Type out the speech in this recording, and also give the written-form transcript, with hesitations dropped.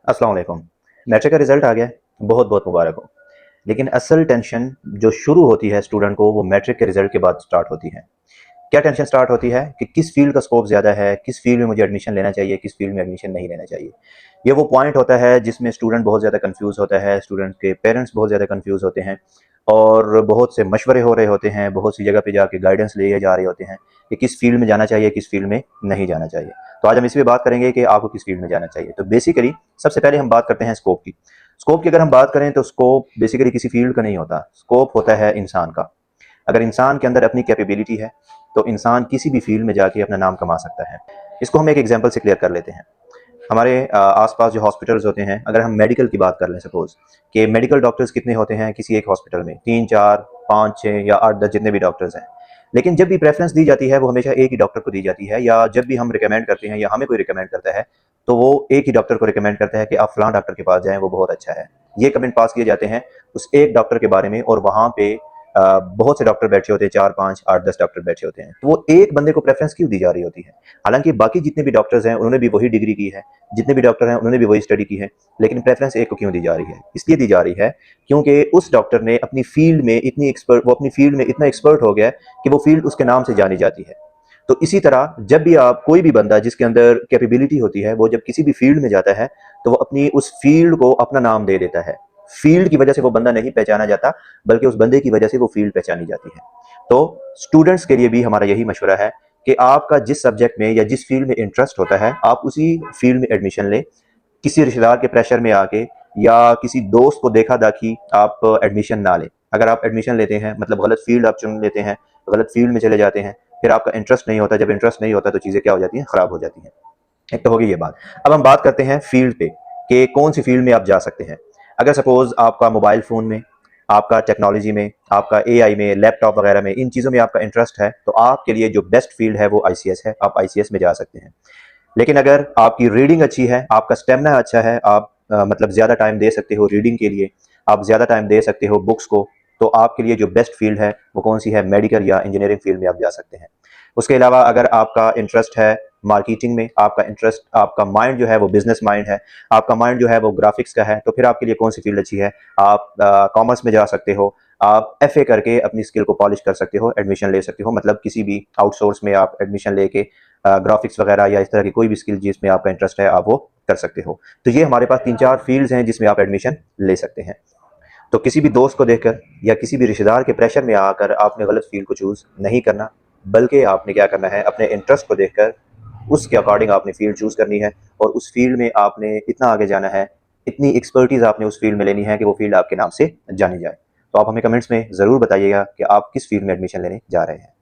अस्सलाम वालेकुम। मैट्रिक का रिज़ल्ट आ गया, बहुत बहुत मुबारक हो। लेकिन असल टेंशन जो शुरू होती है स्टूडेंट को, वो मैट्रिक के रिज़ल्ट के बाद स्टार्ट होती है। क्या टेंशन स्टार्ट होती है कि किस फील्ड का स्कोप ज़्यादा है, किस फील्ड में मुझे एडमिशन लेना चाहिए, किस फील्ड में एडमिशन नहीं लेना चाहिए। ये वो पॉइंट होता है जिसमें स्टूडेंट बहुत ज़्यादा कन्फ्यूज़ होता है, स्टूडेंट के पेरेंट्स बहुत ज़्यादा कन्फ्यूज़ होते हैं और बहुत से मशवरे हो रहे होते हैं, बहुत सी जगह पे जाके गाइडेंस लिए जा रहे होते हैं कि किस फील्ड में जाना चाहिए, किस फील्ड में नहीं जाना चाहिए। तो आज हम इसी पे बात करेंगे कि आपको किस फील्ड में जाना चाहिए। तो बेसिकली सबसे पहले हम बात करते हैं स्कोप की। स्कोप की अगर हम बात करें तो स्कोप बेसिकली किसी फील्ड का नहीं होता, स्कोप होता है इंसान का। अगर इंसान के अंदर अपनी कैपेबिलिटी है तो इंसान किसी भी फील्ड में जाके अपना नाम कमा सकता है। इसको हम एक एग्जांपल से क्लियर कर लेते हैं। हमारे आसपास जो हॉस्पिटल्स होते हैं, अगर हम मेडिकल की बात कर लें, सपोज कि मेडिकल डॉक्टर्स कितने होते हैं किसी एक हॉस्पिटल में, 3 4 5 6 या 8 10 जितने भी डॉक्टर्स हैं। लेकिन जब भी प्रेफरेंस दी जाती है वो हमेशा एक ही डॉक्टर को दी जाती है, या जब भी हम रिकमेंड करते हैं या हमें कोई रिकमेंड करता है तो वो एक ही डॉक्टर को रिकमेंड करता है कि आप फलां डॉक्टर के पास जाएं, वो बहुत अच्छा है। ये कमेंट पास किए जाते हैं उस एक डॉक्टर के बारे में, और वहां पे बहुत से डॉक्टर बैठे होते हैं, 4 5 8 10 डॉक्टर बैठे होते हैं, तो वो एक बंदे को प्रेफरेंस क्यों दी जा रही होती है? हालांकि बाकी जितने भी डॉक्टर्स हैं उन्होंने भी वही डिग्री की है, जितने भी डॉक्टर हैं उन्होंने भी वही स्टडी की है, लेकिन प्रेफरेंस एक को क्यों दी जा रही है? इसलिए दी जा रही है क्योंकि उस डॉक्टर ने अपनी फील्ड में इतनी एक्सपर्ट वो अपनी फील्ड में इतना एक्सपर्ट हो गया है कि वो फील्ड उसके नाम से जानी जाती है। तो इसी तरह जब भी आप कोई भी बंदा जिसके अंदर कैपेबिलिटी होती है, वो जब किसी भी फील्ड में जाता है तो वो अपनी उस फील्ड को अपना नाम दे देता है। फील्ड की वजह से वो बंदा नहीं पहचाना जाता, बल्कि उस बंदे की वजह से वो फील्ड पहचानी जाती है। तो स्टूडेंट्स के लिए भी हमारा यही मशवरा है कि आपका जिस सब्जेक्ट में या जिस फील्ड में इंटरेस्ट होता है, आप उसी फील्ड में एडमिशन लें। किसी रिश्तेदार के प्रेशर में आके या किसी दोस्त को देखा दाखी आप एडमिशन ना लें। अगर आप एडमिशन लेते हैं मतलब गलत फील्ड आप चुन लेते हैं, गलत फील्ड में चले जाते हैं, फिर आपका इंटरेस्ट नहीं होता। जब इंटरेस्ट नहीं होता तो चीज़ें क्या हो जाती हैं, खराब हो जाती हैं। एक तो होगी ये बात। अब हम बात करते हैं फील्ड पे कि कौन सी फील्ड में आप जा सकते हैं। अगर सपोज आपका मोबाइल फ़ोन में, आपका टेक्नोलॉजी में, आपका एआई में, लैपटॉप वगैरह में, इन चीज़ों में आपका इंटरेस्ट है, तो आपके लिए जो बेस्ट फील्ड है वो आईसीएस है। आप आईसीएस में जा सकते हैं। लेकिन अगर आपकी रीडिंग अच्छी है, आपका स्टेमिना अच्छा है, आप मतलब ज़्यादा टाइम दे सकते हो रीडिंग के लिए, आप ज़्यादा टाइम दे सकते हो बुक्स को, तो आपके लिए जो बेस्ट फील्ड है वो कौन सी है? मेडिकल या इंजीनियरिंग फील्ड में आप जा सकते हैं। उसके अलावा अगर आपका इंटरेस्ट है मार्केटिंग में, आपका इंटरेस्ट, आपका माइंड जो है वो बिजनेस माइंड है, आपका माइंड जो है वो ग्राफिक्स का है, तो फिर आपके लिए कौन सी फील्ड अच्छी है? आप कॉमर्स में जा सकते हो। आप एफए करके अपनी स्किल को पॉलिश कर सकते हो, एडमिशन ले सकते हो, मतलब किसी भी आउटसोर्स में आप एडमिशन लेके ग्राफिक्स वगैरह या इस तरह की कोई भी स्किल जिसमें आपका इंटरेस्ट है, आप वो कर सकते हो। तो ये हमारे पास 3 4 फील्ड्स हैं जिसमें आप एडमिशन ले सकते हैं। तो किसी भी दोस्त को देखकर या किसी भी रिश्तेदार के प्रेशर में आकर आपने गलत फील्ड को चूज़ नहीं करना, बल्कि आपने क्या करना है, अपने इंटरेस्ट को देखकर उसके अकॉर्डिंग आपने फील्ड चूज़ करनी है, और उस फील्ड में आपने इतना आगे जाना है, इतनी एक्सपर्टीज़ आपने उस फील्ड में लेनी है कि वो फील्ड आपके नाम से जानी जाए। तो आप हमें कमेंट्स में ज़रूर बताइएगा कि आप किस फील्ड में एडमिशन लेने जा रहे हैं।